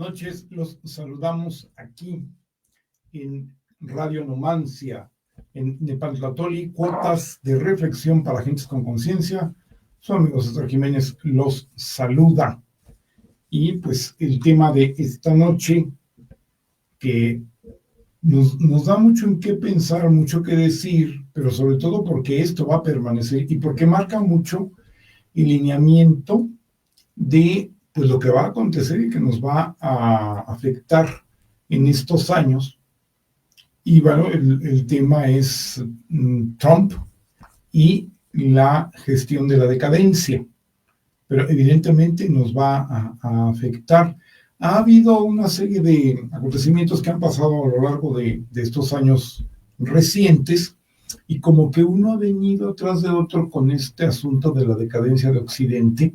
noches. Los saludamos aquí en Radio Numancia, en Nepantlatoli, cuotas de reflexión para gentes con conciencia. Su amigo César Jiménez los saluda. Y pues el tema de esta noche, que nos da mucho en qué pensar, mucho que decir, pero sobre todo porque esto va a permanecer y porque marca mucho el lineamiento de pues lo que va a acontecer y que nos va a afectar en estos años. Y bueno, el tema es Trump y la gestión de la decadencia, pero evidentemente nos va a afectar. Ha habido una serie de acontecimientos que han pasado a lo largo de estos años recientes, y como que uno ha venido tras de otro con este asunto de la decadencia de Occidente,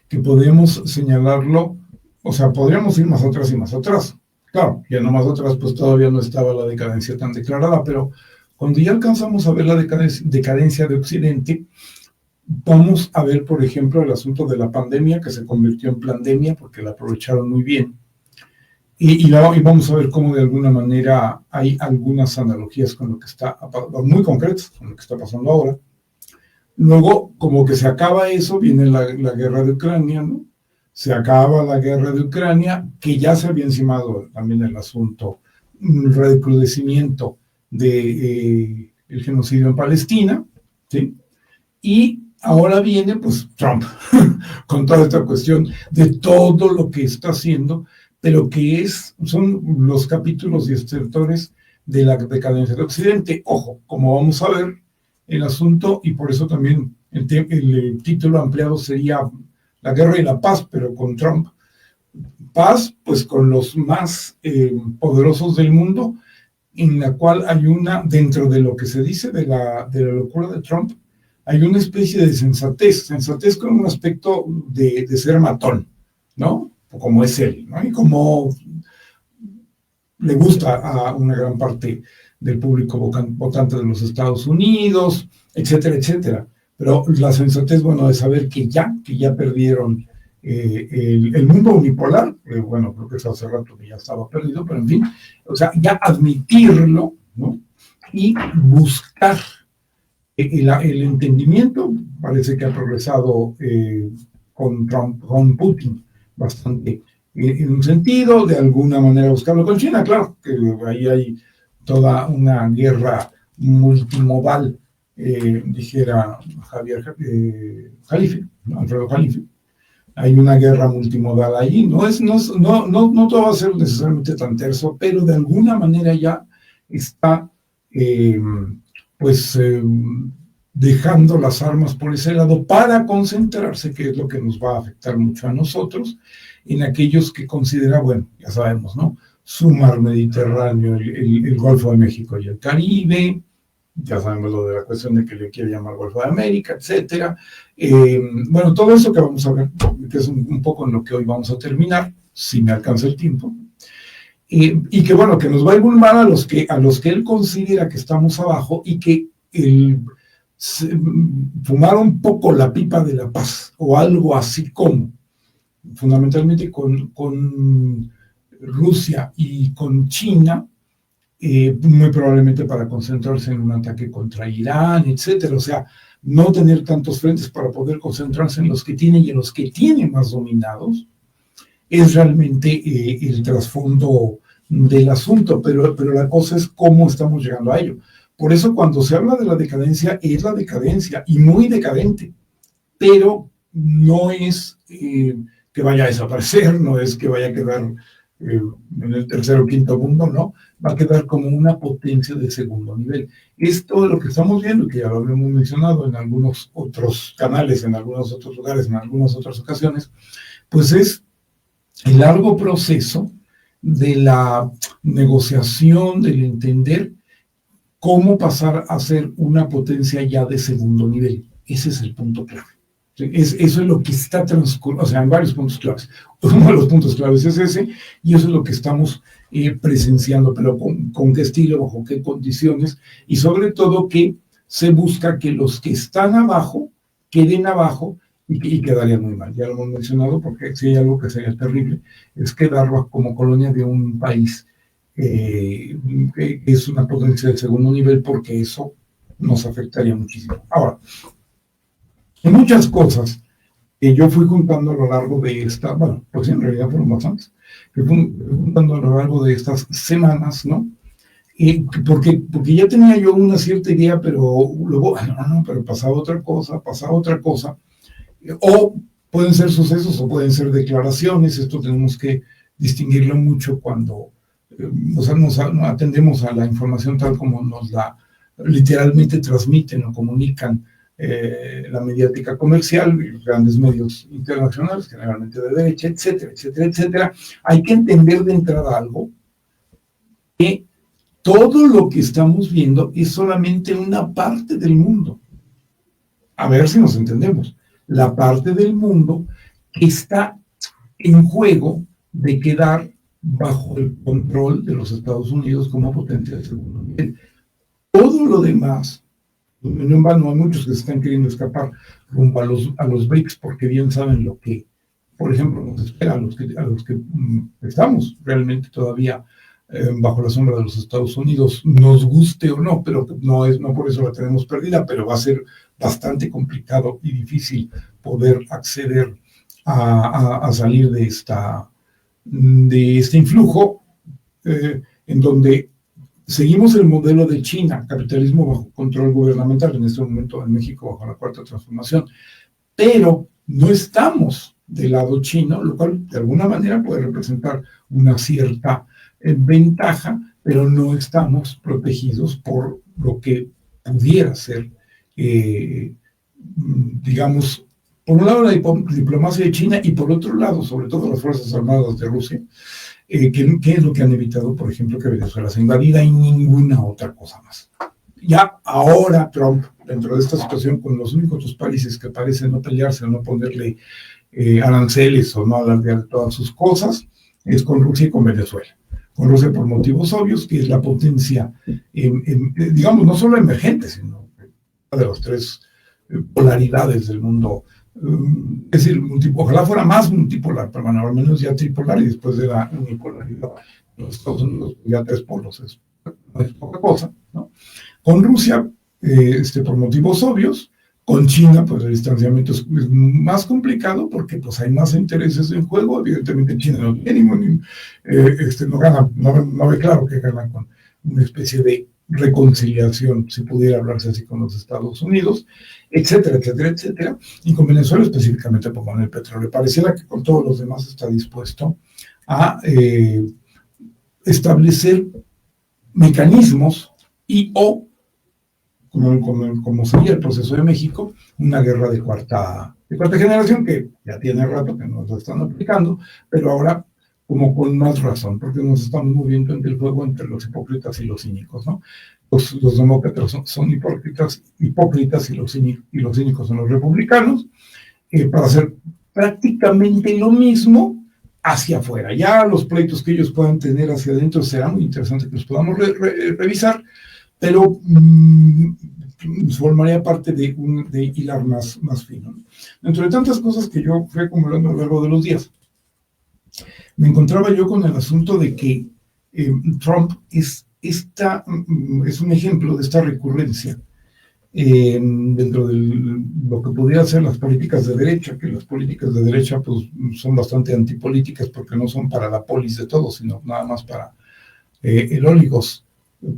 que podemos señalarlo, o sea, podríamos ir más atrás y más atrás. Claro, ya no más atrás, pues todavía no estaba la decadencia tan declarada, pero cuando ya alcanzamos a ver la decadencia de Occidente, vamos a ver, por ejemplo, el asunto de la pandemia, que se convirtió en plandemia, porque la aprovecharon muy bien. Y vamos a ver cómo de alguna manera hay algunas analogías con lo que está, muy concretas, con lo que está pasando ahora. Luego, como que se acaba eso, viene la guerra de Ucrania, ¿no? Se acaba la guerra de Ucrania, que ya se había encimado también el asunto, un recrudecimiento de el genocidio en Palestina, ¿sí? Y ahora viene, pues, Trump, con toda esta cuestión de todo lo que está haciendo, pero que son los capítulos y estertores de la decadencia de Occidente. Ojo, como vamos a ver, el asunto, y por eso también el título ampliado sería La guerra y la paz, pero con Trump. Paz, pues con los más poderosos del mundo, en la cual hay dentro de lo que se dice de la locura de Trump, hay una especie de sensatez con un aspecto de ser matón, ¿no? Como es él, ¿no? Y como le gusta a una gran parte del público votante de los Estados Unidos, etcétera, etcétera. Pero la sensatez, bueno, de saber que ya perdieron el mundo unipolar, bueno, creo que hace rato que ya estaba perdido, pero en fin, o sea, ya admitirlo, ¿no? Y buscar el entendimiento. Parece que ha progresado con Trump, con Putin, bastante en un sentido, de alguna manera buscarlo con China, claro, que ahí hay toda una guerra multimodal, dijera Alfredo Jalife. Hay una guerra multimodal allí, no todo va a ser necesariamente tan terso, pero de alguna manera ya está dejando las armas por ese lado para concentrarse, que es lo que nos va a afectar mucho a nosotros, en aquellos que considera, bueno, ya sabemos, ¿no? Su mar Mediterráneo, el Golfo de México y el Caribe, ya sabemos lo de la cuestión de que le quiere llamar Golfo de América, etcétera. Bueno, todo eso que vamos a ver, que es un poco en lo que hoy vamos a terminar, si me alcanza el tiempo, y que bueno, que nos va a involucrar a los que él considera que estamos abajo y que fumar un poco la pipa de la paz, o algo así como, fundamentalmente con Rusia y con China, muy probablemente para concentrarse en un ataque contra Irán, etcétera. O sea, no tener tantos frentes para poder concentrarse en los que tiene y en los que tiene más dominados, es realmente el trasfondo del asunto, pero la cosa es cómo estamos llegando a ello. Por eso cuando se habla de la decadencia, es la decadencia, y muy decadente, pero no es que vaya a desaparecer, no es que vaya a quedar en el tercer o quinto mundo, no, va a quedar como una potencia de segundo nivel. Esto es lo que estamos viendo, que ya lo hemos mencionado en algunos otros canales, en algunos otros lugares, en algunas otras ocasiones, pues es el largo proceso de la negociación, del entender cómo pasar a ser una potencia ya de segundo nivel. Ese es el punto clave. Eso es lo que está transcurriendo, o sea, en varios puntos claves. Uno de los puntos claves es ese, y eso es lo que estamos presenciando, pero con qué estilo, bajo qué condiciones, y sobre todo que se busca que los que están abajo queden abajo y quedaría muy mal. Ya lo hemos mencionado, porque si hay algo que sería terrible, es quedar como colonia de un país que es una potencia de segundo nivel, porque eso nos afectaría muchísimo. Ahora, hay muchas cosas que yo fui juntando a lo largo de bueno, pues en realidad fueron bastantes, que fui juntando a lo largo de estas semanas, ¿no? Porque ya tenía yo una cierta idea, pero luego, no, pero pasaba otra cosa, o pueden ser sucesos o pueden ser declaraciones. Esto tenemos que distinguirlo mucho cuando nos atendemos a la información tal como nos la literalmente transmiten o comunican la mediática comercial y los grandes medios internacionales, generalmente de derecha, etcétera, etcétera, etcétera. Hay que entender de entrada algo, que todo lo que estamos viendo es solamente una parte del mundo. A ver si nos entendemos. La parte del mundo que está en juego de quedar bajo el control de los Estados Unidos como potencia de segundo nivel. Todo lo demás, no en vano, hay muchos que se están queriendo escapar rumbo a los BRICS, porque bien saben lo que, por ejemplo, nos espera a los que estamos realmente todavía bajo la sombra de los Estados Unidos, nos guste o no, pero no por eso la tenemos perdida, pero va a ser bastante complicado y difícil poder acceder a salir de este influjo, en donde seguimos el modelo de China, capitalismo bajo control gubernamental, en este momento en México bajo la Cuarta Transformación, pero no estamos del lado chino, lo cual de alguna manera puede representar una cierta ventaja, pero no estamos protegidos por lo que pudiera ser, digamos, por un lado la diplomacia de China y por otro lado, sobre todo las Fuerzas Armadas de Rusia, que es lo que han evitado, por ejemplo, que Venezuela sea invadida y ninguna otra cosa más. Ya ahora Trump, dentro de esta situación, con los únicos dos países que parecen no pelearse o no ponerle aranceles o no alardear todas sus cosas, es con Rusia y con Venezuela. Con Rusia por motivos obvios, que es la potencia, digamos, no solo emergente, sino de las tres polaridades del mundo. Es decir, ojalá fuera más multipolar, pero bueno, al menos ya tripolar, y después de la unipolaridad. Los Estados Unidos, ya tres polos, no es poca cosa, ¿no? Con Rusia, por motivos obvios. Con China, pues el distanciamiento es más complicado, porque pues hay más intereses en juego. Evidentemente China no tiene no gana, no ve claro que gana con una especie de reconciliación, si pudiera hablarse así, con los Estados Unidos, etcétera, etcétera, etcétera. Y con Venezuela específicamente por con el petróleo. Pareciera que con todos los demás está dispuesto a establecer mecanismos o como sería el proceso de México, una guerra de cuarta generación, que ya tiene rato que nos lo están aplicando, pero ahora como con más razón, porque nos estamos moviendo entre el juego entre los hipócritas y los cínicos, ¿no? Los demócratas son hipócritas y los cínicos son los republicanos, para hacer prácticamente lo mismo hacia afuera. Ya los pleitos que ellos puedan tener hacia adentro será muy interesante que los podamos revisar, pero formaría parte de hilar más fino. Dentro de tantas cosas que yo fui acumulando a lo largo de los días, me encontraba yo con el asunto de que Trump es un ejemplo de esta recurrencia dentro de lo que pudiera ser las políticas de derecha, que las políticas de derecha pues son bastante antipolíticas, porque no son para la polis de todos, sino nada más para el oligos,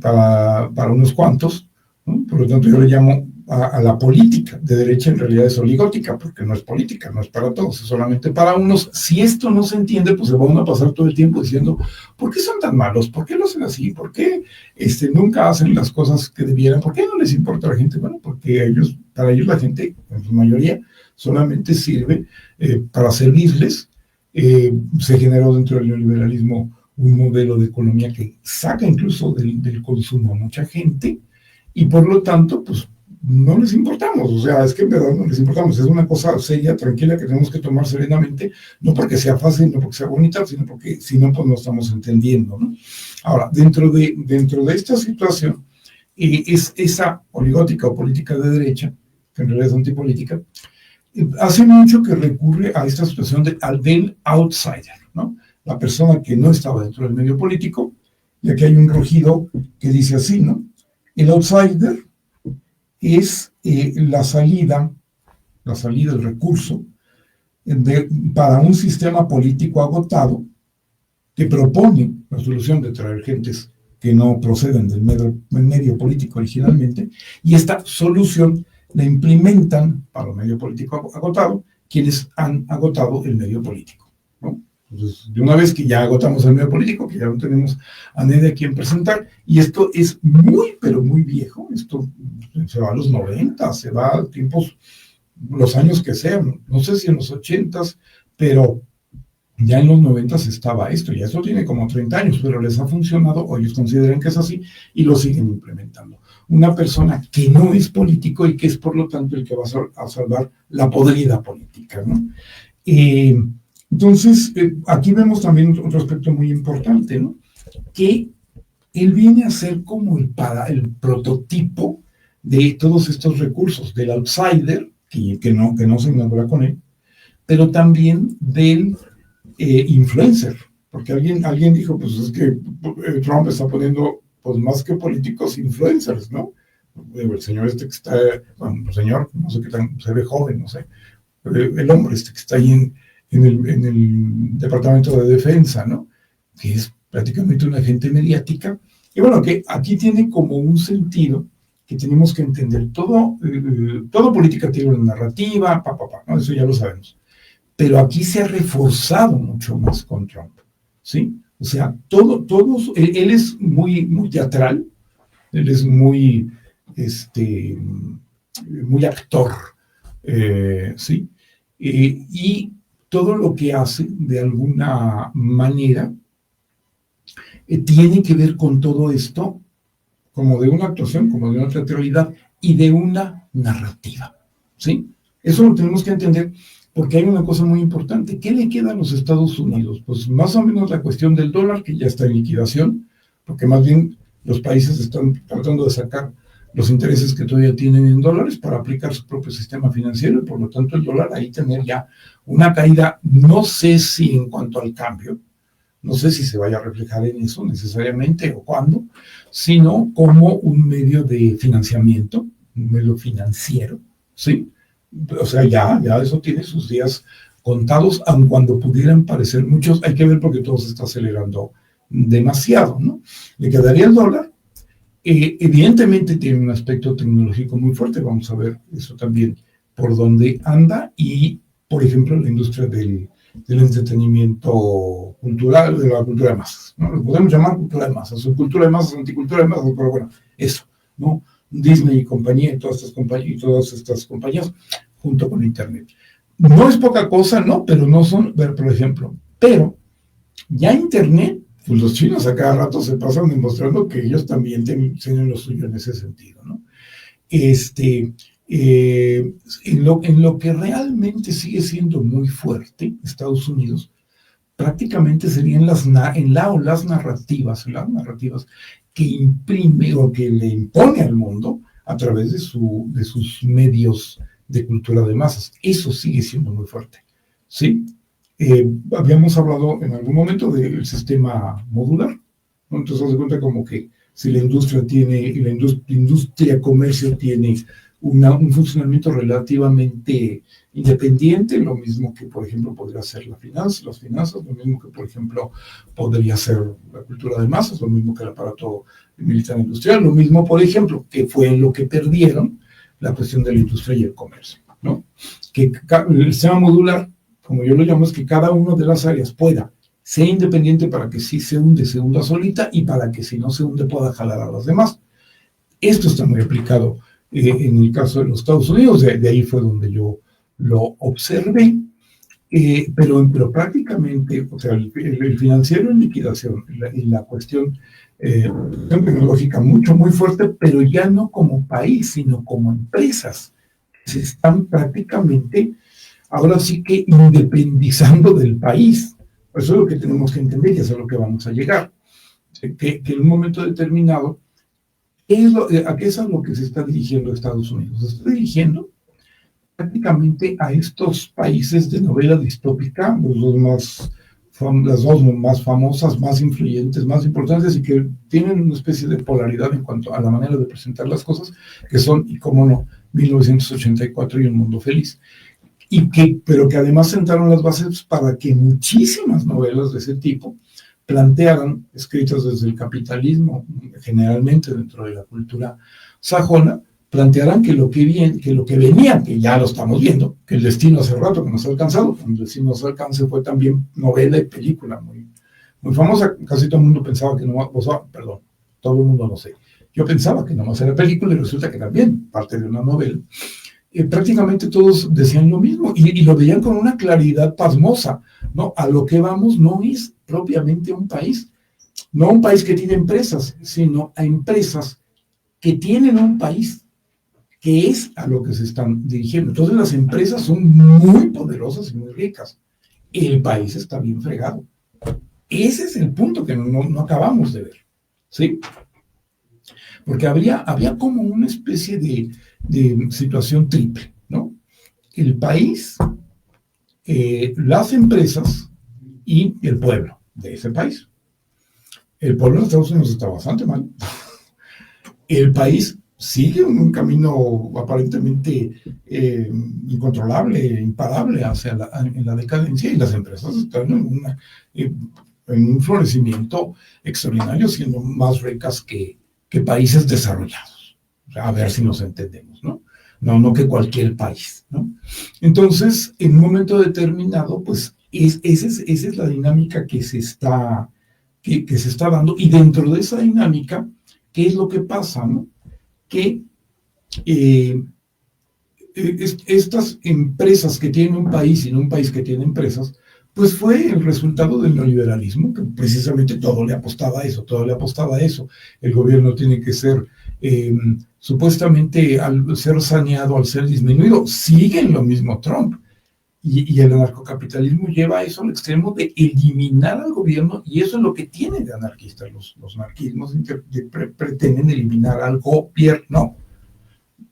para unos cuantos, ¿no? Por lo tanto, yo le llamo a la política de derecha, en realidad es oligótica, porque no es política, no es para todos, es solamente para unos. Si esto no se entiende, pues se van a pasar todo el tiempo diciendo, ¿por qué son tan malos? ¿Por qué lo hacen así? ¿Por qué nunca hacen las cosas que debieran? ¿Por qué no les importa a la gente? Bueno, porque para ellos la gente, en su mayoría, solamente sirve para servirles. Se generó dentro del neoliberalismo un modelo de economía que saca incluso del consumo a mucha gente, y por lo tanto, pues no les importamos. O sea, es que en verdad no les importamos. Es una cosa seria, tranquila, que tenemos que tomar serenamente, no porque sea fácil, no porque sea bonita, sino porque si no, pues no estamos entendiendo, ¿no? Ahora, dentro de esta situación, es esa oligótica o política de derecha, que en realidad es antipolítica, hace mucho que recurre a esta situación del outsider, ¿no? La persona que no estaba dentro del medio político, y aquí hay un rugido que dice así, ¿no? El outsider es la salida, el recurso para un sistema político agotado que propone la solución de traer gentes que no proceden del medio político originalmente, y esta solución la implementan para el medio político agotado quienes han agotado el medio político, ¿no? Entonces, de una vez que ya agotamos el medio político, que ya no tenemos a nadie a quien presentar, y esto es muy, pero muy viejo, esto se va a los 90, se va a tiempos, los años que sean, no sé si en los 80s, pero ya en los 90s estaba esto, y eso tiene como 30 años, pero les ha funcionado, o ellos consideran que es así, y lo siguen implementando. Una persona que no es político y que es, por lo tanto, el que va a salvar la podrida política, ¿no? Entonces, aquí vemos también otro aspecto muy importante, ¿no? Que él viene a ser como el prototipo de todos estos recursos, del outsider, que no se inaugura con él, pero también del influencer, porque alguien dijo, pues es que Trump está poniendo, pues más que políticos, influencers, ¿no? El señor este que está, bueno, el señor, no sé qué tan, se ve joven, no sé, el hombre este que está ahí en el Departamento de Defensa, ¿no? Que es prácticamente una agente mediática, y bueno, que aquí tiene como un sentido que tenemos que entender. Todo política tiene una narrativa, ¿no? Eso ya lo sabemos. Pero aquí se ha reforzado mucho más con Trump, ¿sí? O sea, él es muy, muy teatral, él es muy, muy actor, ¿sí? Y todo lo que hace, de alguna manera, tiene que ver con todo esto, como de una actuación, como de una teatralidad y de una narrativa, ¿sí? Eso lo tenemos que entender, porque hay una cosa muy importante. ¿Qué le queda a los Estados Unidos? Pues más o menos la cuestión del dólar, que ya está en liquidación, porque más bien los países están tratando de sacar los intereses que todavía tienen en dólares para aplicar su propio sistema financiero, y por lo tanto el dólar ahí tener ya una caída, no sé si en cuanto al cambio, no sé si se vaya a reflejar en eso necesariamente o cuándo, sino como un medio de financiamiento, un medio financiero, ¿sí? O sea, ya eso tiene sus días contados, aun cuando pudieran parecer muchos. Hay que ver porque todo se está acelerando demasiado, ¿no? Le quedaría el dólar. Evidentemente tiene un aspecto tecnológico muy fuerte, vamos a ver eso también por dónde anda, y, por ejemplo, la industria del entretenimiento cultural, de la cultura de masas, ¿no? Lo podemos llamar cultura de masas, o cultura de masas, anticultura de masas, pero bueno, eso, ¿no? Disney y compañía, y todas estas compañías, junto con Internet. No es poca cosa, ¿no? Pero no son, por ejemplo, pero ya Internet, pues los chinos a cada rato se pasan demostrando que ellos también tienen lo suyo en ese sentido, ¿no? En lo que realmente sigue siendo muy fuerte Estados Unidos, prácticamente serían las narrativas que imprime o que le impone al mundo a través de sus medios de cultura de masas. Eso sigue siendo muy fuerte, ¿sí? Habíamos hablado en algún momento del sistema modular, ¿no? Entonces, haz de cuenta como que si la industria comercio tiene un funcionamiento relativamente independiente, lo mismo que, por ejemplo, podría ser las finanzas, lo mismo que, por ejemplo, podría ser la cultura de masas, lo mismo que el aparato militar industrial, lo mismo, por ejemplo, que fue lo que perdieron la cuestión de la industria y el comercio, ¿no? Que el sistema modular, como yo lo llamo, es que cada una de las áreas pueda ser independiente para que si se hunda solita, y para que si no se hunde pueda jalar a las demás. Esto está muy aplicado en el caso de los Estados Unidos, de ahí fue donde yo lo observé, pero prácticamente, o sea, el financiero en liquidación y la cuestión tecnológica muy fuerte, pero ya no como país, sino como empresas. Se están prácticamente, ahora sí que independizando del país. Eso es lo que tenemos que entender, y eso es a lo que vamos a llegar. Que en un momento determinado, ¿a qué es a lo que se está dirigiendo Estados Unidos? Se está dirigiendo prácticamente a estos países de novela distópica, las dos más famosas, más influyentes, más importantes y que tienen una especie de polaridad en cuanto a la manera de presentar las cosas, que son, y cómo no, 1984 y Un Mundo Feliz. Pero que además sentaron las bases para que muchísimas novelas de ese tipo plantearan, escritas desde el capitalismo, generalmente dentro de la cultura sajona, plantearan que lo que venía, que ya lo estamos viendo, que el destino hace rato que nos ha alcanzado, el destino nos alcance fue también novela y película muy, muy famosa, casi todo el mundo pensaba que no, perdón, todo el mundo no sé, yo pensaba que nomás era película y resulta que también parte de una novela. Prácticamente todos decían lo mismo y lo veían con una claridad pasmosa, ¿no? A lo que vamos no es propiamente un país, no un país que tiene empresas, sino a empresas que tienen un país, que es a lo que se están dirigiendo. Entonces las empresas son muy poderosas y muy ricas. El país está bien fregado. Ese es el punto que no acabamos de ver, ¿sí? Porque había como una especie de situación triple, ¿no? El país, las empresas y el pueblo de ese país. El pueblo de Estados Unidos está bastante mal. El país sigue en un camino aparentemente incontrolable, imparable en la decadencia, y las empresas están en un florecimiento extraordinario, siendo más ricas que países desarrollados. O sea, a ver si nos entendemos, ¿no? No que cualquier país, ¿no? Entonces, en un momento determinado, pues, esa es la dinámica que se está dando, y dentro de esa dinámica, ¿qué es lo que pasa, no? Que estas empresas que tienen un país y no un país que tiene empresas, pues fue el resultado del neoliberalismo, que precisamente todo le apostaba a eso. El gobierno tiene que ser, supuestamente, al ser saneado, al ser disminuido, siguen lo mismo Trump. Y el anarcocapitalismo lleva eso al extremo de eliminar al gobierno, y eso es lo que tiene de anarquista. Los anarquismos pretenden eliminar al gobierno.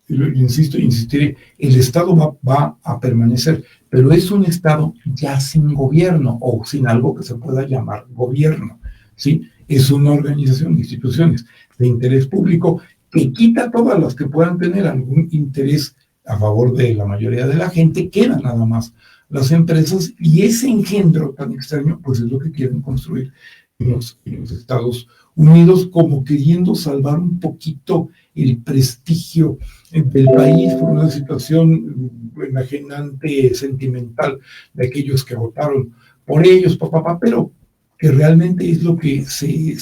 Insisto, insistiré, el Estado va a permanecer, pero es un Estado ya sin gobierno o sin algo que se pueda llamar gobierno, ¿sí? Es una organización de instituciones de interés público que quita todas las que puedan tener algún interés a favor de la mayoría de la gente, quedan nada más las empresas, y ese engendro tan extraño, pues es lo que quieren construir en los Estados Unidos, como queriendo salvar un poquito el prestigio del país por una situación enajenante, sentimental, de aquellos que votaron por ellos, pero que realmente es lo que se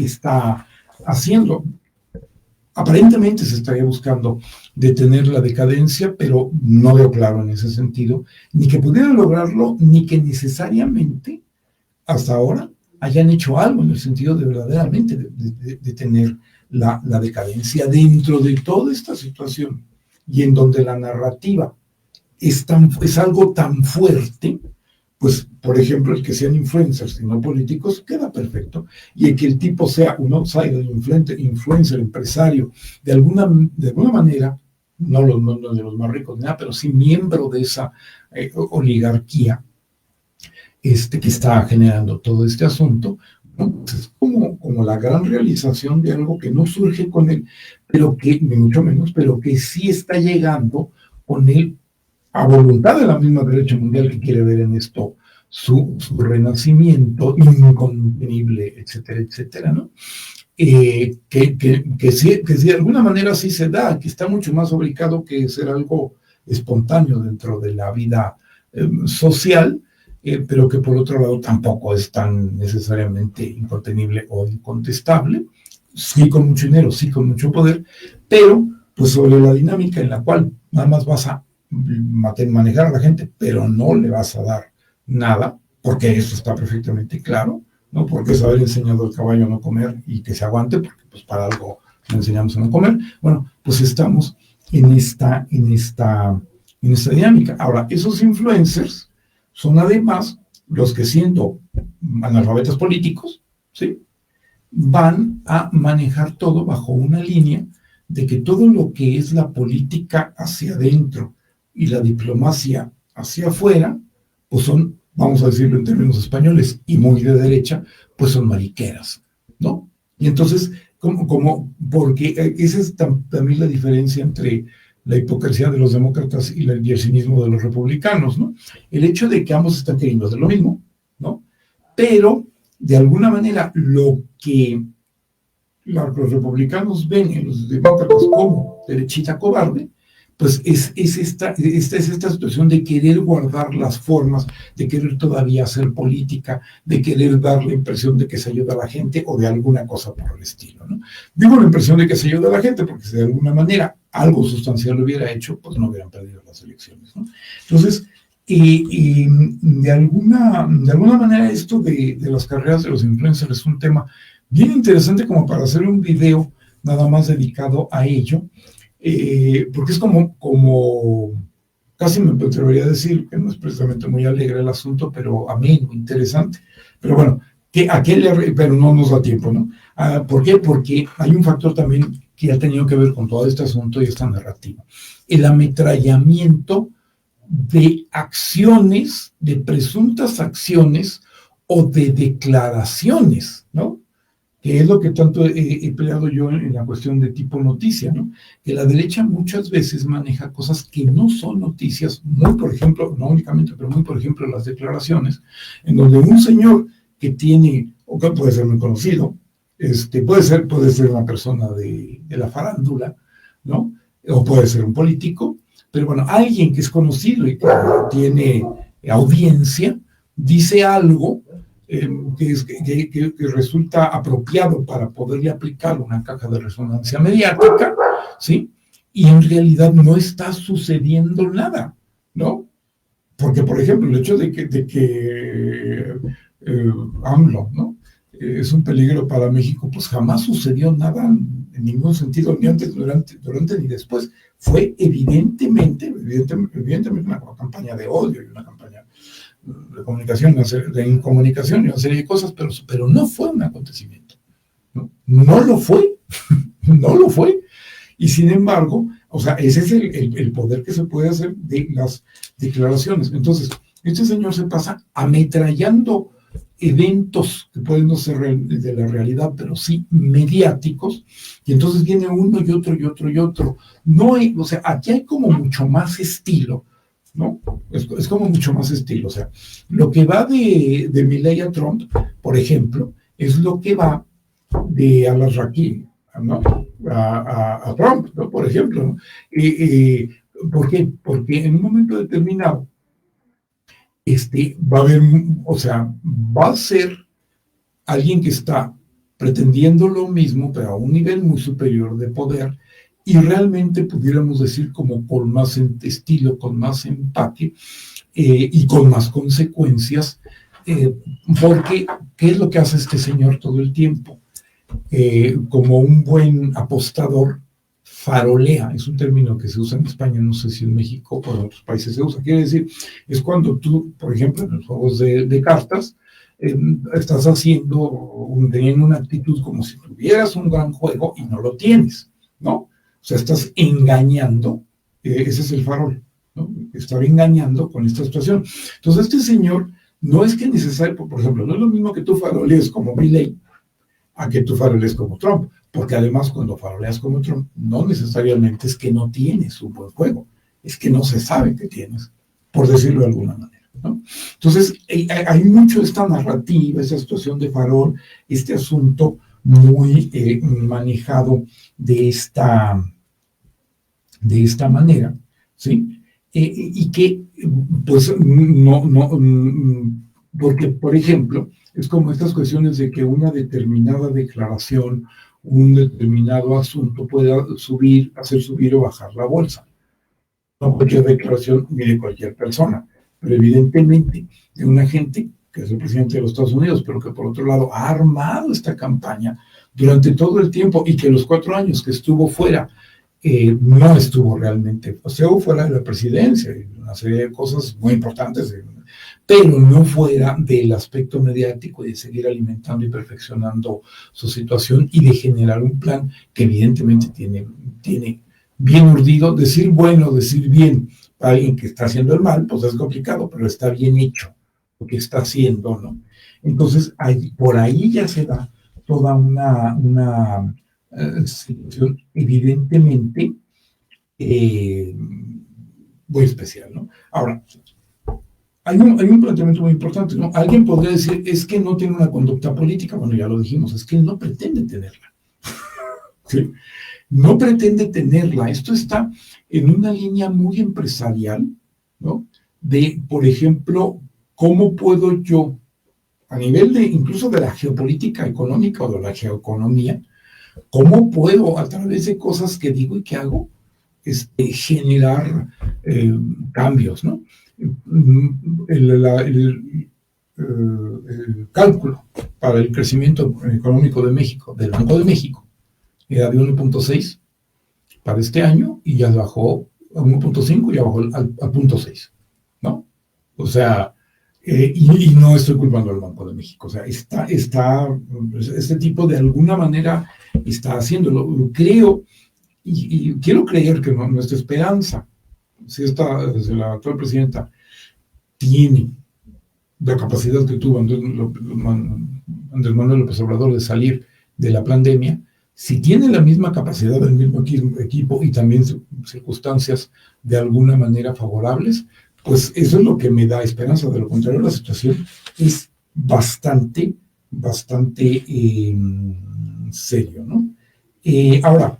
está haciendo. Aparentemente se estaría buscando detener la decadencia, pero no veo claro en ese sentido, ni que pudieran lograrlo, ni que necesariamente hasta ahora hayan hecho algo en el sentido de verdaderamente detener la decadencia dentro de toda esta situación, y en donde la narrativa es algo tan fuerte. Pues, por ejemplo, el que sean influencers y no políticos queda perfecto, y el que el tipo sea un outsider, influencer, empresario, de alguna manera, no de los más ricos, nada, pero sí miembro de esa oligarquía que está generando todo este asunto, ¿no? Pues es como la gran realización de algo que no surge con él, pero que, ni mucho menos, pero que sí está llegando con él a voluntad de la misma derecha mundial, que quiere ver en esto su renacimiento incontenible, etcétera, etcétera, ¿no? Que sí, de alguna manera sí se da, que está mucho más fabricado que ser algo espontáneo dentro de la vida social, pero que por otro lado tampoco es tan necesariamente incontenible o incontestable, sí con mucho dinero, sí con mucho poder, pero pues sobre la dinámica en la cual nada más vas a manejar a la gente, pero no le vas a dar nada, porque eso está perfectamente claro, ¿no? Porque es haber enseñado al caballo a no comer y que se aguante, porque pues para algo le enseñamos a no comer. Bueno, pues estamos en esta dinámica. Ahora, esos influencers son además los que, siendo analfabetas políticos, ¿sí?, van a manejar todo bajo una línea de que todo lo que es la política hacia adentro, y la diplomacia hacia afuera, pues son, vamos a decirlo en términos españoles, y muy de derecha, pues son mariqueras, ¿no? Y entonces, porque esa es también la diferencia entre la hipocresía de los demócratas y el cinismo de los republicanos, ¿no? El hecho de que ambos están queriendo hacer lo mismo, ¿no? Pero, de alguna manera, lo que los republicanos ven en los demócratas como derechita cobarde, pues es esta situación de querer guardar las formas, de querer todavía hacer política, de querer dar la impresión de que se ayuda a la gente o de alguna cosa por el estilo, ¿no? Digo la impresión de que se ayuda a la gente porque si de alguna manera algo sustancial lo hubiera hecho, pues no hubieran perdido las elecciones, ¿no? Entonces, y de alguna manera esto de las carreras de los influencers es un tema bien interesante como para hacer un video nada más dedicado a ello, porque es como casi me atrevería a decir que no es precisamente muy alegre el asunto, pero ameno, interesante. Pero bueno, pero no nos da tiempo, ¿no? ¿Por qué? Porque hay un factor también que ha tenido que ver con todo este asunto y esta narrativa. El ametrallamiento de acciones, de presuntas acciones o de declaraciones, ¿no? Que es lo que tanto he peleado yo en la cuestión de tipo noticia, ¿no? Que la derecha muchas veces maneja cosas que no son noticias, muy por ejemplo, no únicamente, pero muy por ejemplo las declaraciones, en donde un señor que tiene, o que puede ser muy conocido, puede ser una persona de la farándula, ¿no? O puede ser un político, pero bueno, alguien que es conocido y que tiene audiencia, dice algo que resulta apropiado para poderle aplicar una caja de resonancia mediática, ¿sí? Y en realidad no está sucediendo nada, ¿no? Porque, por ejemplo, el hecho de que AMLO, ¿no? Es un peligro para México, pues jamás sucedió nada en ningún sentido, ni antes, durante ni después. Fue evidentemente una campaña de odio y una campaña de comunicación, de incomunicación y una serie de cosas, pero no fue un acontecimiento. No lo fue, no lo fue. Y sin embargo, o sea, ese es el poder que se puede hacer de las declaraciones. Entonces, este señor se pasa ametrallando eventos que pueden no ser de la realidad, pero sí mediáticos, y entonces viene uno y otro y otro y otro. No hay, o sea, aquí hay como mucho más estilo, ¿no? Es como mucho más estilo. O sea, lo que va de Milei a Trump, por ejemplo, es lo que va de Al-Raqi, ¿no? A Trump, ¿no? Por ejemplo, ¿no? ¿Por qué? Porque en un momento determinado va a haber, o sea, va a ser alguien que está pretendiendo lo mismo, pero a un nivel muy superior de poder, y realmente pudiéramos decir como con más estilo, con más empaque y con más consecuencias, porque ¿qué es lo que hace este señor todo el tiempo? Como un buen apostador, farolea, es un término que se usa en España, no sé si en México o en otros países se usa, quiere decir, es cuando tú, por ejemplo, en los juegos de cartas, estás teniendo una actitud como si tuvieras un gran juego y no lo tienes, ¿no? O sea, estás engañando, ese es el farol, ¿no? Estar engañando con esta situación. Entonces, este señor, no es que necesario, por ejemplo, no es lo mismo que tú farolees como Milei, a que tú farolees como Trump, porque además cuando faroleas como Trump, no necesariamente es que no tienes un buen juego, es que no se sabe que tienes, por decirlo de alguna manera, ¿no? Entonces, hay mucho esta narrativa, esta situación de farol, este asunto muy manejado de esta manera, ¿sí? Y que, pues, porque, por ejemplo, es como estas cuestiones de que una determinada declaración, un determinado asunto pueda hacer subir o bajar la bolsa. No cualquier declaración ni de cualquier persona, pero evidentemente de una gente que es el presidente de los Estados Unidos, pero que por otro lado ha armado esta campaña durante todo el tiempo y que los 4 años que estuvo fuera, no estuvo realmente, o sea, fuera de la presidencia, una serie de cosas muy importantes, pero no fuera del aspecto mediático y de seguir alimentando y perfeccionando su situación y de generar un plan que evidentemente tiene bien urdido, decir bueno, decir bien, Para alguien que está haciendo el mal, pues es complicado, pero está bien hecho lo que está haciendo, ¿no? Entonces, por ahí ya se da toda una situación evidentemente muy especial, ¿no? Ahora, hay un planteamiento muy importante, ¿no? Alguien podría decir, es que no tiene una conducta política. Bueno, ya lo dijimos, es que él no pretende tenerla. ¿Sí? No pretende tenerla. Esto está en una línea muy empresarial, ¿no? De, por ejemplo, ¿cómo puedo yo, a nivel de incluso de la geopolítica económica o de la geoeconomía, cómo puedo, a través de cosas que digo y que hago, generar cambios, ¿no? El cálculo para el crecimiento económico de México, del Banco de México, era de 1.6 para este año y ya bajó a 1.5 y ya bajó al 0.6, ¿no? O sea, y no estoy culpando al Banco de México, o sea, este tipo de alguna manera está haciéndolo. Creo, y quiero creer que nuestra esperanza, si la actual presidenta tiene la capacidad que tuvo Andrés Manuel López Obrador de salir de la pandemia, si tiene la misma capacidad, el mismo equipo y también circunstancias de alguna manera favorables, pues eso es lo que me da esperanza. De lo contrario, la situación es bastante serio, ¿no? Ahora,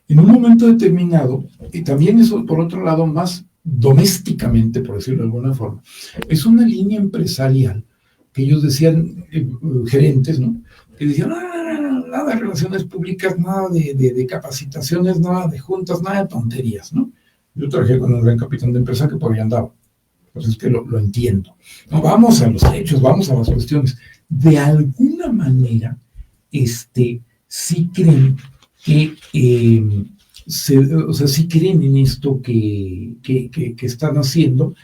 en un momento determinado, y también eso, por otro lado, más domésticamente, por decirlo de alguna forma, es una línea empresarial que ellos decían, gerentes, ¿no? Que decían, nada de relaciones públicas, nada de capacitaciones, nada de juntas, nada de tonterías, ¿no? Yo trabajé con un gran capitán de empresa que por ahí andaba, entonces es que lo entiendo. No, vamos a los hechos, vamos a las cuestiones. De alguna manera, sí creen que sí creen en esto que están haciendo,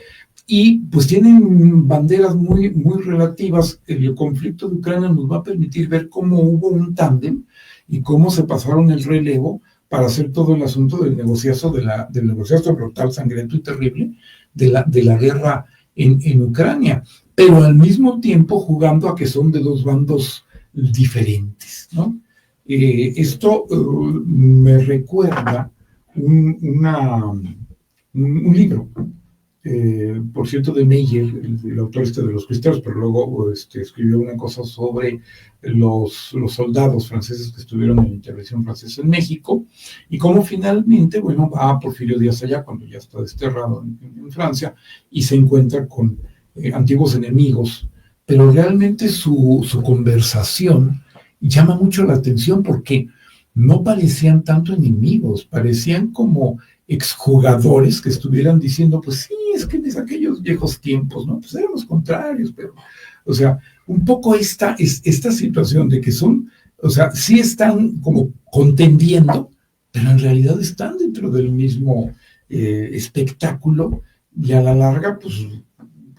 y pues tienen banderas muy relativas. El conflicto de Ucrania nos va a permitir ver cómo hubo un tándem y cómo se pasaron el relevo para hacer todo el asunto del negociazo brutal, sangriento y terrible de la guerra en Ucrania, pero al mismo tiempo jugando a que son de dos bandos diferentes, ¿no? Esto me recuerda un libro, por cierto, de Meyer, el autor de los cristeros, pero luego escribió una cosa sobre los soldados franceses que estuvieron en la intervención francesa en México, y cómo finalmente, bueno, va a Porfirio Díaz allá, cuando ya está desterrado en Francia, y se encuentra con antiguos enemigos, pero realmente su conversación llama mucho la atención porque no parecían tanto enemigos, parecían como exjugadores que estuvieran diciendo, pues sí, es que en aquellos viejos tiempos, ¿no? Pues éramos contrarios, pero, o sea, un poco esta situación de que son, o sea, sí están como contendiendo, pero en realidad están dentro del mismo espectáculo, y a la larga, pues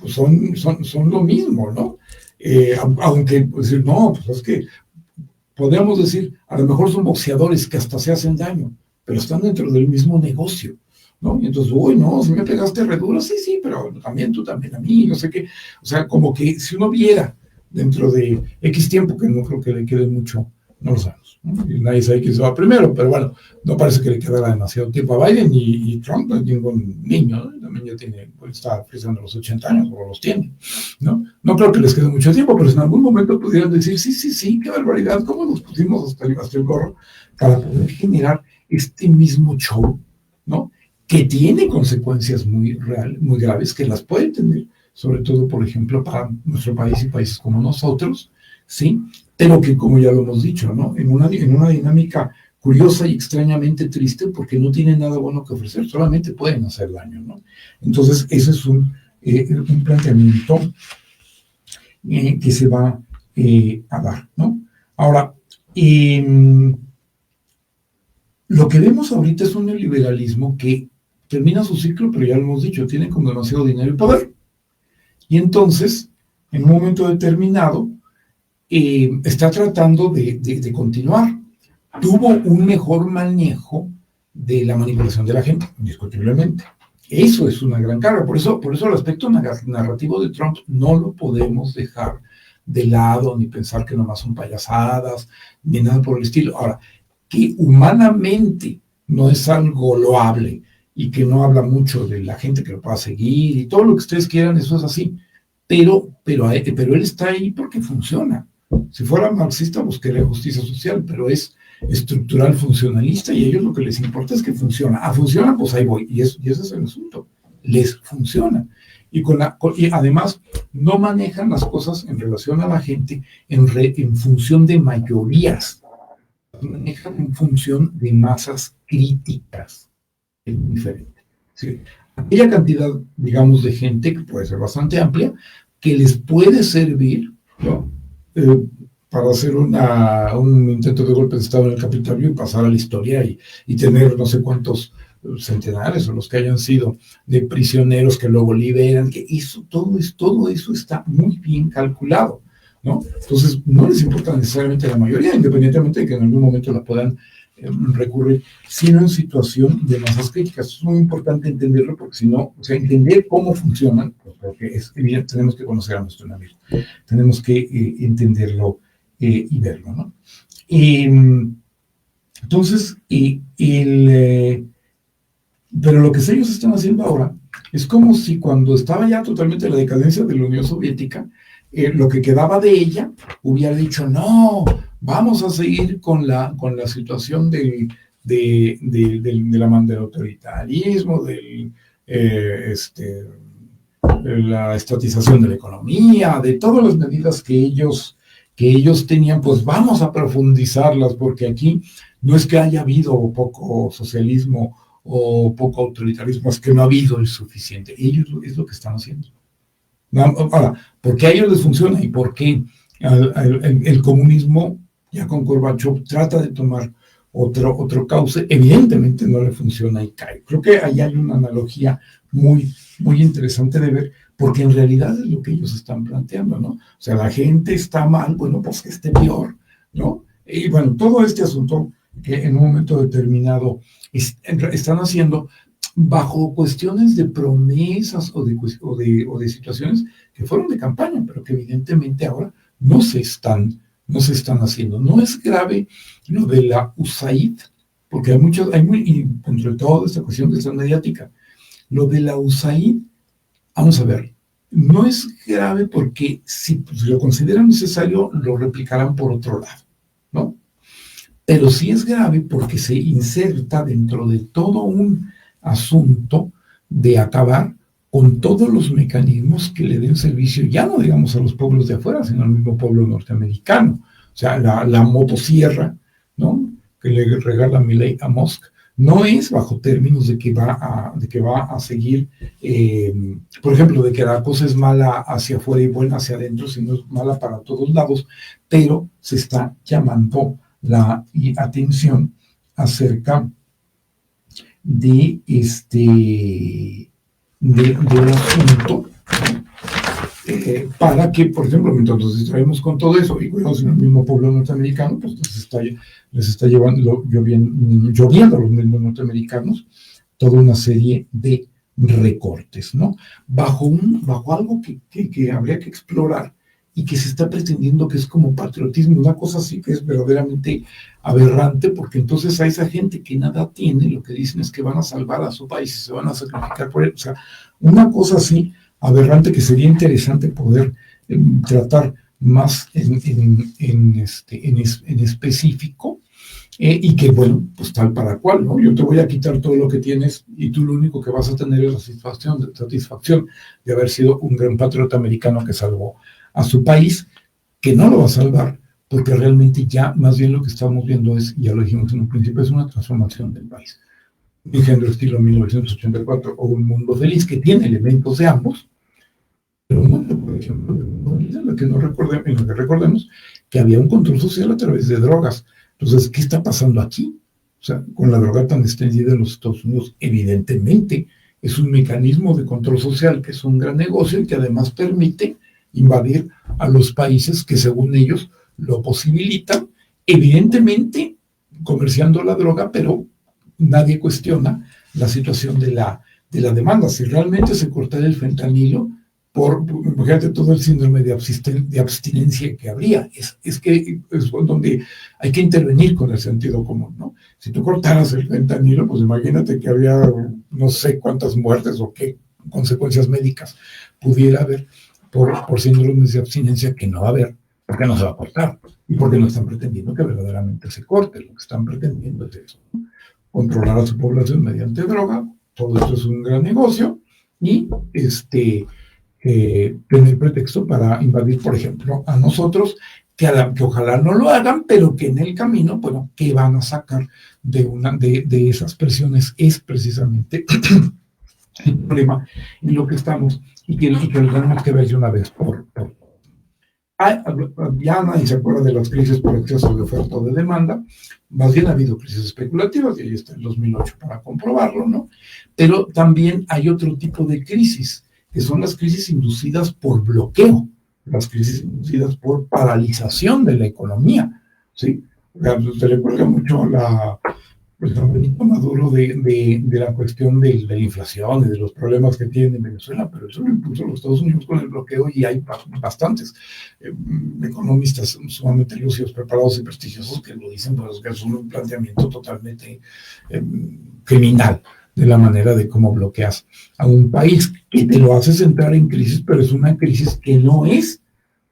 son lo mismo, ¿no? Aunque, pues, no, pues es que podríamos decir, a lo mejor son boxeadores que hasta se hacen daño, pero están dentro del mismo negocio, ¿no? Y entonces, uy, no, si me pegaste re duro, sí, pero también tú también a mí, no sé qué. O sea, como que si uno viera dentro de X tiempo, que no creo que le quede mucho, no lo sabemos, ¿no? Y nadie sabe quién se va primero, pero bueno, no parece que le quedara demasiado tiempo a Biden, y Trump no es ningún niño, ¿no? También ya está pisando los 80 años, o los tiene, ¿no? No creo que les quede mucho tiempo, pero en algún momento pudieran decir, sí, qué barbaridad, cómo nos pusimos hasta el gorro para poder generar este mismo show, ¿no? Que tiene consecuencias muy graves, que las puede tener, sobre todo, por ejemplo, para nuestro país y países como nosotros, ¿sí? Pero que, como ya lo hemos dicho, ¿no? En una dinámica curiosa y extrañamente triste, porque no tienen nada bueno que ofrecer, solamente pueden hacer daño, ¿no? Entonces, ese es un planteamiento que se va a dar, ¿no? Ahora, lo que vemos ahorita es un neoliberalismo que termina su ciclo, pero ya lo hemos dicho, tiene como demasiado dinero y poder. Y entonces, en un momento determinado, está tratando de continuar. Tuvo un mejor manejo de la manipulación de la gente, indiscutiblemente. Eso es una gran carga. Por eso el aspecto narrativo de Trump no lo podemos dejar de lado, ni pensar que nomás son payasadas, ni nada por el estilo. Ahora, que humanamente no es algo loable y que no habla mucho de la gente que lo pueda seguir y todo lo que ustedes quieran, eso es así. Pero él está ahí porque funciona. Si fuera marxista buscaría justicia social, pero es estructural funcionalista y a ellos lo que les importa es que funciona. Funciona, pues ahí voy. Y ese es el asunto. Les funciona. Y además no manejan las cosas en relación a la gente en función de mayorías. Manejan en función de masas críticas. Es diferente. ¿Sí? Aquella cantidad, digamos, de gente, que puede ser bastante amplia, que les puede servir, ¿no? Para hacer un intento de golpe de Estado en el Capitolio y pasar a la historia y tener no sé cuántos centenares o los que hayan sido de prisioneros que luego liberan, que todo eso está muy bien calculado, ¿no? Entonces no les importa necesariamente la mayoría, independientemente de que en algún momento la puedan recurrir, sino en situación de masas críticas. Es muy importante entenderlo porque si no, o sea, entender cómo funcionan, porque es evidente, tenemos que conocer a nuestro enemigo, tenemos que entenderlo y verlo, ¿no? Entonces, pero lo que ellos están haciendo ahora es como si cuando estaba ya totalmente la decadencia de la Unión Soviética, lo que quedaba de ella hubiera dicho, no, vamos a seguir con la situación del autoritarismo, de la estatización de la economía, de todas las medidas que ellos tenían, pues vamos a profundizarlas, porque aquí no es que haya habido poco socialismo o poco autoritarismo, es que no ha habido el suficiente. Ellos es lo que están haciendo. Ahora, ¿por qué a ellos les funciona y por qué el comunismo, ya con Gorbachev, trata de tomar otro cauce? Evidentemente no le funciona y cae. Creo que ahí hay una analogía muy, muy interesante de ver, porque en realidad es lo que ellos están planteando, ¿no? O sea, la gente está mal, bueno, pues que esté peor, ¿no? Y bueno, todo este asunto que en un momento determinado están haciendo bajo cuestiones de promesas o de situaciones que fueron de campaña, pero que evidentemente ahora no se están haciendo. No es grave lo de la USAID, porque y entre toda esta cuestión de esta mediática, lo de la USAID, vamos a ver, no es grave porque si lo consideran necesario, lo replicarán por otro lado, ¿no? Pero sí es grave porque se inserta dentro de todo un asunto de acabar con todos los mecanismos que le den servicio, ya no digamos a los pueblos de afuera, sino al mismo pueblo norteamericano. O sea, la motosierra, ¿no?, que le regala Milei a Musk, no es bajo términos de que va a seguir, por ejemplo, de que la cosa es mala hacia afuera y buena hacia adentro, sino es mala para todos lados, pero se está llamando la atención acerca del asunto, para que, por ejemplo, mientras nos distraemos con todo eso y cuidado en el mismo pueblo norteamericano, pues les está lloviendo a los mismos norteamericanos toda una serie de recortes, ¿no? Bajo algo que habría que explorar y que se está pretendiendo que es como patriotismo, una cosa así que es verdaderamente aberrante, porque entonces a esa gente que nada tiene, lo que dicen es que van a salvar a su país y se van a sacrificar por él. O sea, una cosa así aberrante que sería interesante poder tratar más en específico, y que, bueno, pues tal para cual, ¿no? Yo te voy a quitar todo lo que tienes y tú lo único que vas a tener es la satisfacción de haber sido un gran patriota americano que salvó a su país, que no lo va a salvar, porque realmente ya más bien lo que estamos viendo es, ya lo dijimos en un principio, es una transformación del país. Un género estilo 1984 o Un Mundo Feliz, que tiene elementos de ambos, pero no, por ejemplo, en lo que recordemos que había un control social a través de drogas. Entonces, ¿qué está pasando aquí? O sea, con la droga tan extendida en los Estados Unidos, evidentemente es un mecanismo de control social que es un gran negocio y que además permite invadir a los países que según ellos lo posibilitan, evidentemente comerciando la droga, pero nadie cuestiona la situación de la de la demanda. Si realmente se cortara el fentanilo, imagínate todo el síndrome de abstinencia que habría. Es que es donde hay que intervenir con el sentido común, ¿no? Si tú cortaras el fentanilo, pues imagínate que había no sé cuántas muertes o qué consecuencias médicas pudiera haber por síndromes de abstinencia, que no va a haber, porque no se va a cortar y porque no están pretendiendo que verdaderamente se corte. Lo que están pretendiendo es eso, ¿no? Controlar a su población mediante droga. Todo esto es un gran negocio y tener pretexto para invadir, por ejemplo, a nosotros, que ojalá no lo hagan, pero que en el camino, bueno, que van a sacar de esas presiones es precisamente el problema en lo que estamos y que lo tenemos que ver de una vez por. Ya nadie se acuerda de las crisis por exceso de oferta o de demanda. Más bien ha habido crisis especulativas, y ahí está el 2008 para comprobarlo, ¿no? Pero también hay otro tipo de crisis, que son las crisis inducidas por bloqueo, las crisis inducidas por paralización de la economía, ¿sí? Se le cuelga mucho pues, a Benito Maduro de la cuestión de la inflación y de los problemas que tiene en Venezuela, pero eso lo impuso los Estados Unidos con el bloqueo, y hay bastantes economistas sumamente lúcidos, preparados y prestigiosos que lo dicen, pues que es un planteamiento totalmente criminal de la manera de cómo bloqueas a un país, que te lo haces entrar en crisis, pero es una crisis que no es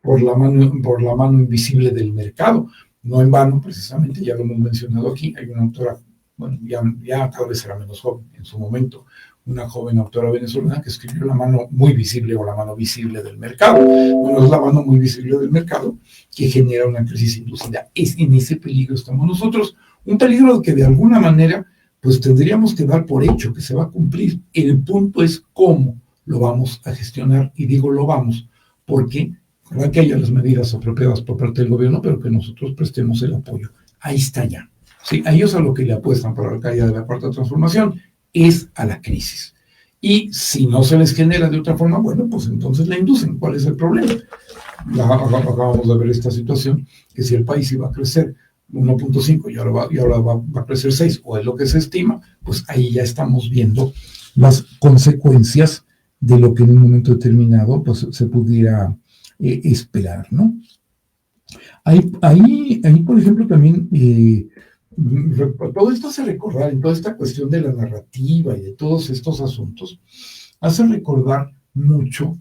por la mano invisible del mercado. No en vano, precisamente, ya lo hemos mencionado aquí, hay una autora, bueno, ya cada vez era menos joven en su momento, una joven autora venezolana que escribió La mano muy visible o la mano visible del mercado. Bueno, es la mano muy visible del mercado que genera una crisis inducida. En ese peligro estamos nosotros, un peligro que de alguna manera pues tendríamos que dar por hecho que se va a cumplir. El punto es cómo lo vamos a gestionar, y digo lo vamos, porque ojalá que haya las medidas apropiadas por parte del gobierno, pero que nosotros prestemos el apoyo. Ahí está ya. Sí, a ellos a lo que le apuestan para la caída de la Cuarta Transformación es a la crisis. Y si no se les genera de otra forma, bueno, pues entonces la inducen. ¿Cuál es el problema? Acabamos de ver esta situación, que si el país iba a crecer 1.5 y ahora va a crecer 6, o es lo que se estima, pues ahí ya estamos viendo las consecuencias de lo que en un momento determinado pues se pudiera esperar, ¿no? Ahí, por ejemplo, también todo esto hace recordar, en toda esta cuestión de la narrativa y de todos estos asuntos, hace recordar mucho,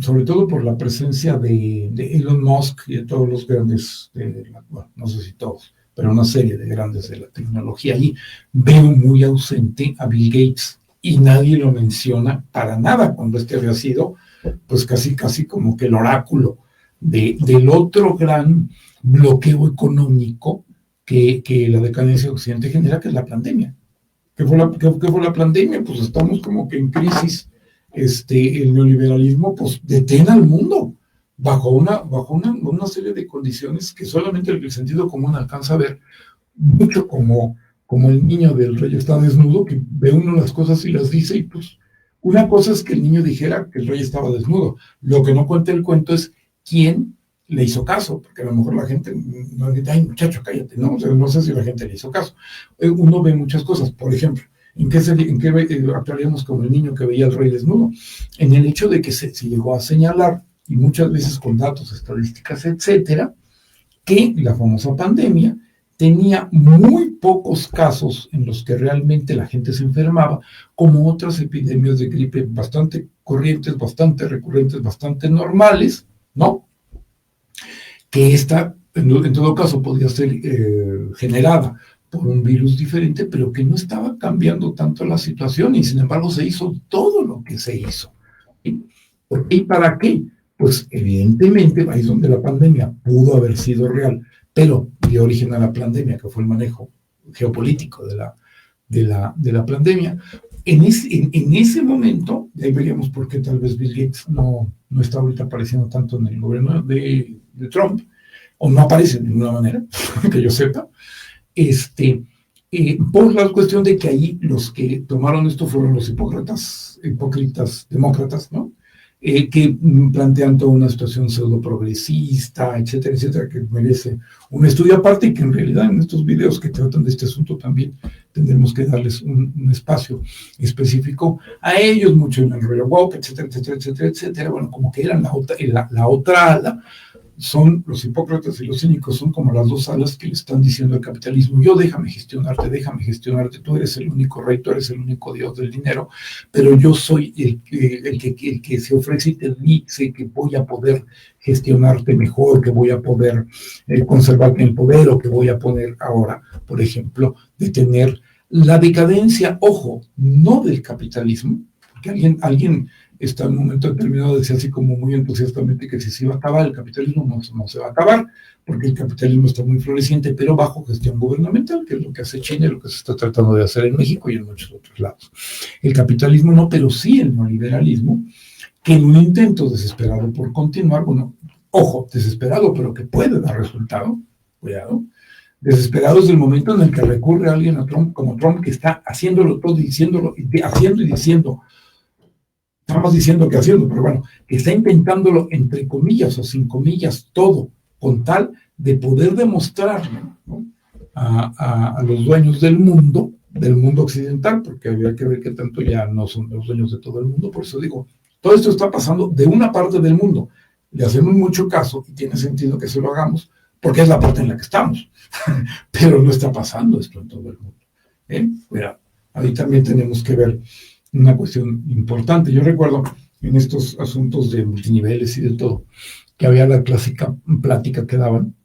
sobre todo por la presencia de Elon Musk y de todos los grandes, bueno, no sé si todos, pero una serie de grandes de la tecnología. Ahí veo muy ausente a Bill Gates, y nadie lo menciona para nada, cuando había sido pues casi como que el oráculo del otro gran bloqueo económico que la decadencia de Occidente genera, que es la pandemia. ¿Qué fue la pandemia? Pues estamos como que en crisis. El neoliberalismo pues detén al mundo bajo una serie de condiciones que solamente el sentido común alcanza a ver, mucho como el niño del rey está desnudo, que ve uno las cosas y las dice, y pues una cosa es que el niño dijera que el rey estaba desnudo. Lo que no cuenta el cuento es quién le hizo caso, porque a lo mejor la gente no dice, ay muchacho, cállate, ¿no? O sea, no sé si la gente le hizo caso. Uno ve muchas cosas, por ejemplo, ¿en qué actuaríamos como el niño que veía al rey desnudo? En el hecho de que se llegó a señalar, y muchas veces con datos, estadísticas, etcétera, que la famosa pandemia tenía muy pocos casos en los que realmente la gente se enfermaba, como otras epidemias de gripe bastante corrientes, bastante recurrentes, bastante normales, ¿no? Que esta, en todo caso, podía ser generada por un virus diferente, pero que no estaba cambiando tanto la situación, y sin embargo se hizo todo lo que se hizo. ¿Y para qué? Pues evidentemente ahí es donde la pandemia pudo haber sido real, pero dio origen a la pandemia, que fue el manejo geopolítico de la pandemia. En ese momento, y ahí veríamos por qué tal vez Bill Gates no está ahorita apareciendo tanto en el gobierno de Trump, o no aparece de ninguna manera, que yo sepa, por la cuestión de que ahí los que tomaron esto fueron los hipócritas demócratas, ¿no? que plantean toda una situación pseudo progresista, etcétera, etcétera, que merece un estudio aparte y que en realidad en estos videos que tratan de este asunto también tendremos que darles un espacio específico a ellos, mucho en el rollo woke, etcétera, etcétera, etcétera, etcétera. Bueno, como que eran la otra ala. Son los hipócratas y los cínicos, son como las dos alas que le están diciendo al capitalismo: yo déjame gestionarte, tú eres el único rey, tú eres el único dios del dinero, pero yo soy el que se ofrece y te dice que voy a poder gestionarte mejor, que voy a poder conservarte en el poder, o que voy a poder ahora, por ejemplo, detener la decadencia, ojo, no del capitalismo, porque alguien está en un momento determinado decía así como muy entusiastamente que si se iba a acabar el capitalismo, no se va a acabar, porque el capitalismo está muy floreciente, pero bajo gestión gubernamental, que es lo que hace China y lo que se está tratando de hacer en México y en muchos otros lados. El capitalismo no, pero sí el neoliberalismo, que en un intento desesperado por continuar, bueno, ojo, desesperado, pero que puede dar resultado, cuidado, desesperado es el momento en el que recurre a alguien a Trump, como Trump, que está haciéndolo todo, haciendo y diciendo, estamos diciendo que haciendo, pero bueno, que está intentándolo entre comillas o sin comillas todo, con tal de poder demostrarle, ¿no?, a los dueños del mundo occidental, porque había que ver que tanto ya no son los dueños de todo el mundo. Por eso digo, todo esto está pasando de una parte del mundo, le hacemos mucho caso y tiene sentido que se lo hagamos, porque es la parte en la que estamos, pero no está pasando esto en todo el mundo. Cuidado, ahí también tenemos que ver una cuestión importante. Yo recuerdo en estos asuntos de multiniveles y de todo, que había la clásica plática que daban,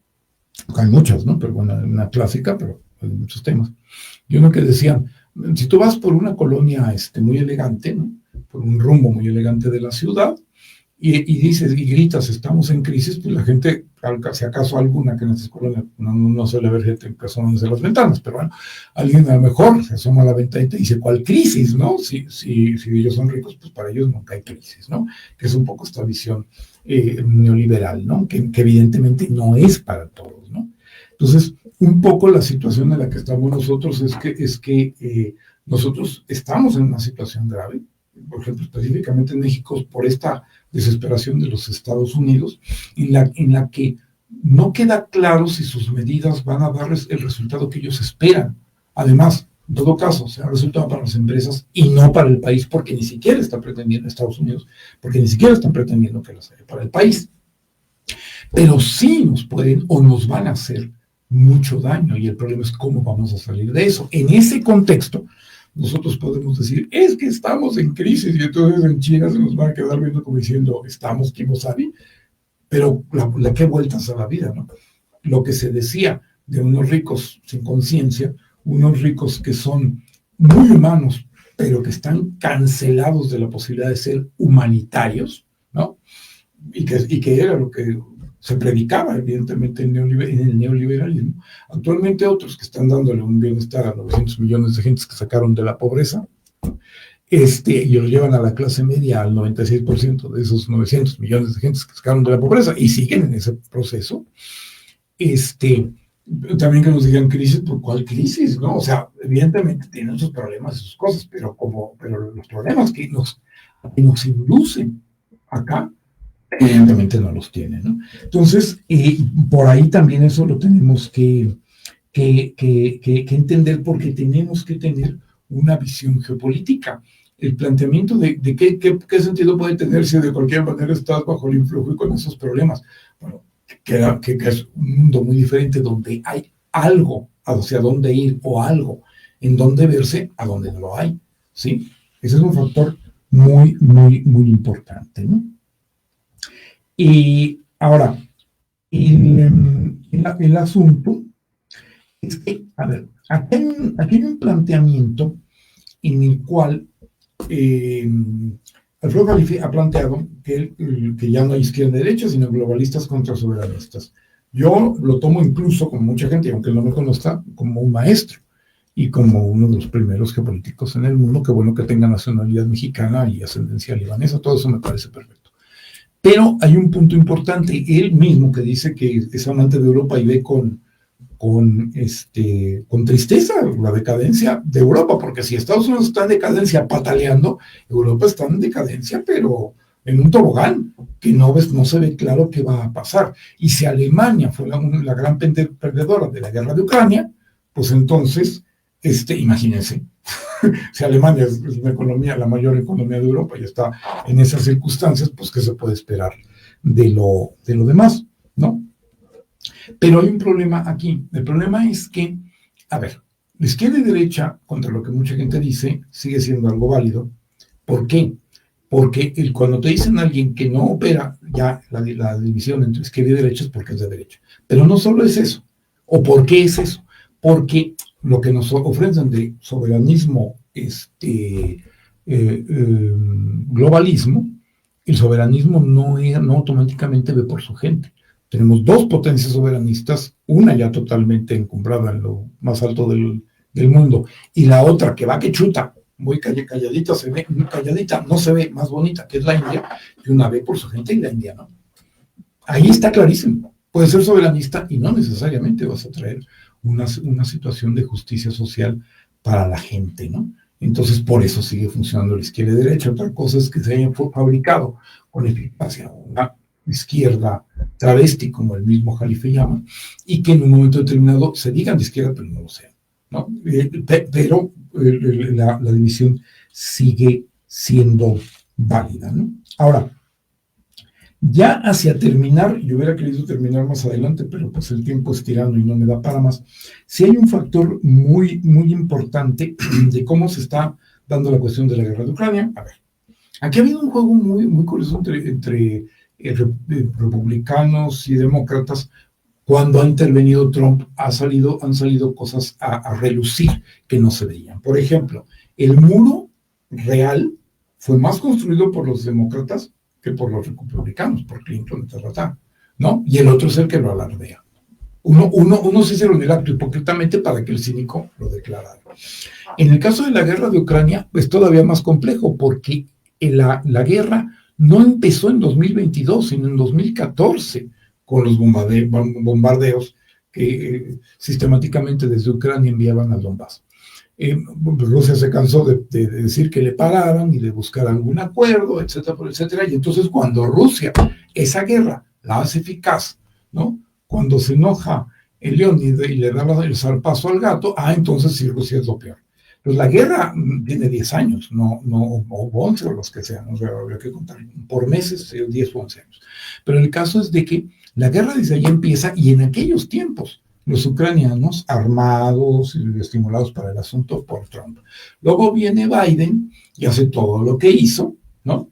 hay muchas, ¿no? Pero bueno, una clásica, pero hay muchos temas. Y uno que decían, si tú vas por una colonia muy elegante, ¿no?, por un rumbo muy elegante de la ciudad, y dices y gritas, estamos en crisis, pues la gente, si acaso alguna que en esta escuela no suele ver gente que asomándose las ventanas, pero bueno, alguien a lo mejor se asoma a la ventana y te dice, ¿cuál crisis, no? Si ellos son ricos, pues para ellos nunca hay crisis, ¿no? Que es un poco esta visión neoliberal, ¿no? Que evidentemente no es para todos, ¿no? Entonces, un poco la situación en la que estamos nosotros es que nosotros estamos en una situación grave, por ejemplo, específicamente en México, por esta desesperación de los Estados Unidos, en la que no queda claro si sus medidas van a darles el resultado que ellos esperan. Además, en todo caso, será resultado para las empresas y no para el país, porque ni siquiera está pretendiendo Estados Unidos, porque ni siquiera están pretendiendo que las haya para el país. Pero sí nos pueden o nos van a hacer mucho daño, y el problema es cómo vamos a salir de eso. En ese contexto, nosotros podemos decir, es que estamos en crisis, y entonces en China se nos van a quedar viendo como diciendo, estamos Kimosabi, pero qué vueltas a la vida, ¿no? Lo que se decía de unos ricos sin conciencia, unos ricos que son muy humanos, pero que están cancelados de la posibilidad de ser humanitarios, ¿no? Y que era lo que se predicaba, evidentemente, en el neoliberalismo. Actualmente otros que están dándole un bienestar a 900 millones de gentes que sacaron de la pobreza, y lo llevan a la clase media al 96% de esos 900 millones de gentes que sacaron de la pobreza, y siguen en ese proceso. También que nos digan crisis, ¿por cuál crisis? ¿No? O sea, evidentemente tienen sus problemas y sus cosas, pero los problemas que nos inducen acá, evidentemente no los tienen, ¿no? Entonces, por ahí también eso lo tenemos que entender, porque tenemos que tener una visión geopolítica. El planteamiento de qué sentido puede tener si de cualquier manera estás bajo el influjo y con esos problemas. Bueno, que es un mundo muy diferente, donde hay algo hacia dónde ir, o algo en dónde verse, a donde no lo hay, ¿sí? Ese es un factor muy, muy, muy importante, ¿no? Y ahora, el asunto es que, a ver, aquí hay un planteamiento en el cual Alfredo Khalifi ha planteado que ya no hay izquierda y derecha, sino globalistas contra soberanistas. Yo lo tomo incluso, como mucha gente, aunque no me conozca, como un maestro y como uno de los primeros geopolíticos en el mundo. Qué bueno que tenga nacionalidad mexicana y ascendencia libanesa, todo eso me parece perfecto. Pero hay un punto importante, él mismo, que dice que es amante de Europa y ve con tristeza la decadencia de Europa, porque si Estados Unidos está en decadencia pataleando, Europa está en decadencia, pero en un tobogán, que no se ve claro qué va a pasar. Y si Alemania fue la gran perdedora de la guerra de Ucrania, pues entonces, imagínense, si Alemania es una economía, la mayor economía de Europa y está en esas circunstancias, pues ¿qué se puede esperar de lo demás, ¿no? Pero hay un problema aquí. El problema es que, a ver, la izquierda y derecha, contra lo que mucha gente dice, sigue siendo algo válido. ¿Por qué? Porque cuando te dicen a alguien que no opera ya la división entre izquierda y derecha es porque es de derecha. Pero no solo es eso. ¿O por qué es eso? Porque lo que nos ofrecen de soberanismo, globalismo, el soberanismo no automáticamente ve por su gente. Tenemos dos potencias soberanistas, una ya totalmente encumbrada en lo más alto del mundo, y la otra que va que chuta, muy calladita, no se ve más bonita, que es la India, y una ve por su gente y la India, ¿no? Ahí está clarísimo. Puedes ser soberanista y no necesariamente vas a traer una situación de justicia social para la gente, ¿no? Entonces, por eso sigue funcionando la izquierda y derecha. Otra cosa es que se hayan fabricado con eficacia una izquierda travesti, como el mismo Jalife llama, y que en un momento determinado se digan de izquierda, pero no lo sean, ¿no? Pero la división sigue siendo válida, ¿no? Ahora, ya hacia terminar, yo hubiera querido terminar más adelante, pero pues el tiempo es tirano y no me da para más. Sí hay un factor muy, muy importante de cómo se está dando la cuestión de la guerra de Ucrania. A ver, aquí ha habido un juego muy, muy curioso entre republicanos y demócratas. Cuando ha intervenido Trump, han salido cosas a relucir que no se veían. Por ejemplo, el muro real fue más construido por los demócratas que por los republicanos, por Clinton, ¿no? Y el otro es el que lo alardea. Uno se hicieron el acto hipócritamente para que el cínico lo declarara. En el caso de la guerra de Ucrania, es todavía más complejo, porque la guerra no empezó en 2022, sino en 2014, con los bombardeos que sistemáticamente desde Ucrania enviaban al Donbass. Rusia se cansó de decir que le pararan y de buscar algún acuerdo, etcétera, etcétera. Y entonces cuando Rusia esa guerra la hace eficaz, ¿no? Cuando se enoja el león y le da el zarpazo al gato, entonces sí, Rusia es lo peor. Pues la guerra tiene 10 años, no 11 o los que sean, o sea, habría que contar por meses, 10 o 11 años. Pero el caso es de que la guerra desde allí empieza, y en aquellos tiempos los ucranianos armados y estimulados para el asunto por Trump. Luego viene Biden y hace todo lo que hizo, ¿no?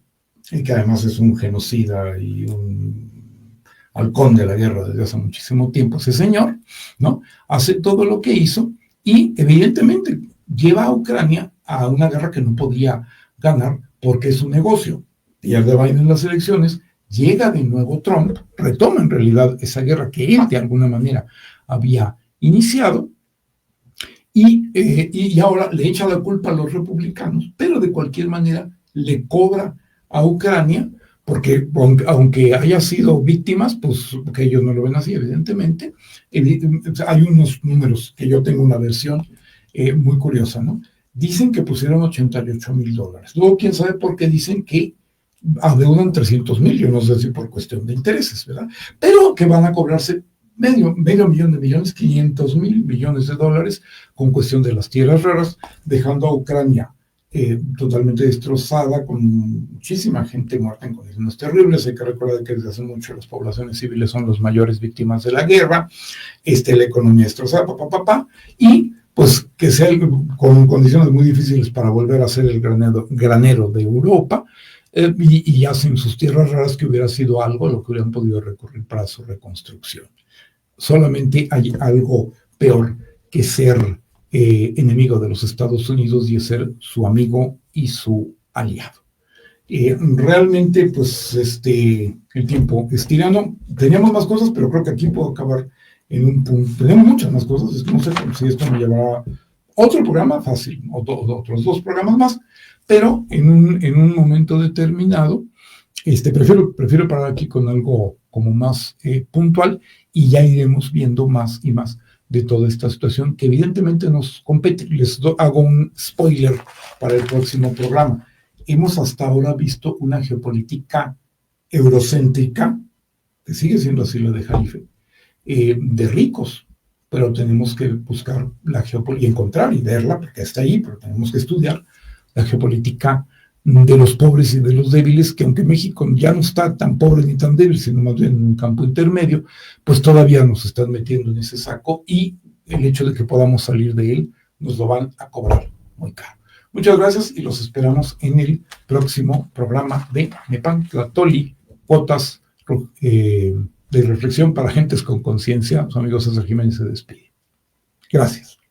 Y que además es un genocida y un halcón de la guerra desde hace muchísimo tiempo, ese señor, ¿no? Hace todo lo que hizo y evidentemente lleva a Ucrania a una guerra que no podía ganar porque es un negocio. Pierde Biden las elecciones, llega de nuevo Trump, retoma en realidad esa guerra que él de alguna manera había iniciado, y ahora le echa la culpa a los republicanos, pero de cualquier manera le cobra a Ucrania, porque aunque haya sido víctimas, pues que ellos no lo ven así, evidentemente, hay unos números que yo tengo una versión muy curiosa, ¿no? Dicen que pusieron $88,000. Luego, quién sabe por qué dicen que adeudan 300,000, yo no sé si por cuestión de intereses, ¿verdad? Pero que van a cobrarse medio millón de millones, 500,000 millones de dólares, con cuestión de las tierras raras, dejando a Ucrania totalmente destrozada, con muchísima gente muerta en condiciones terribles. Hay que recordar que desde hace mucho las poblaciones civiles son las mayores víctimas de la guerra, la economía destrozada, y pues que sea con condiciones muy difíciles para volver a ser el granero de Europa, y hacen sus tierras raras, que hubiera sido algo a lo que hubieran podido recurrir para su reconstrucción. Solamente hay algo peor que ser enemigo de los Estados Unidos, y es ser su amigo y su aliado. Realmente, pues, el tiempo es tirano. Teníamos más cosas, pero creo que aquí puedo acabar en un punto. Tenemos muchas más cosas, es que no sé si esto me llevará otro programa fácil, o otros 2 programas más, pero en un momento determinado, prefiero parar aquí con algo como más puntual, y ya iremos viendo más y más de toda esta situación que evidentemente nos compete. Les hago un spoiler para el próximo programa. hemos hasta ahora visto una geopolítica eurocéntrica, que sigue siendo así la de Jalife, de ricos, pero tenemos que buscar la geopolítica y encontrar y verla, porque está ahí, pero tenemos que estudiar la geopolítica de los pobres y de los débiles, que aunque México ya no está tan pobre ni tan débil, sino más bien en un campo intermedio, pues todavía nos están metiendo en ese saco y el hecho de que podamos salir de él nos lo van a cobrar muy caro. Muchas gracias y los esperamos en el próximo programa de Nepantlatoli, cuotas de reflexión para gentes con conciencia. Su amigo César Jiménez se despide. Gracias.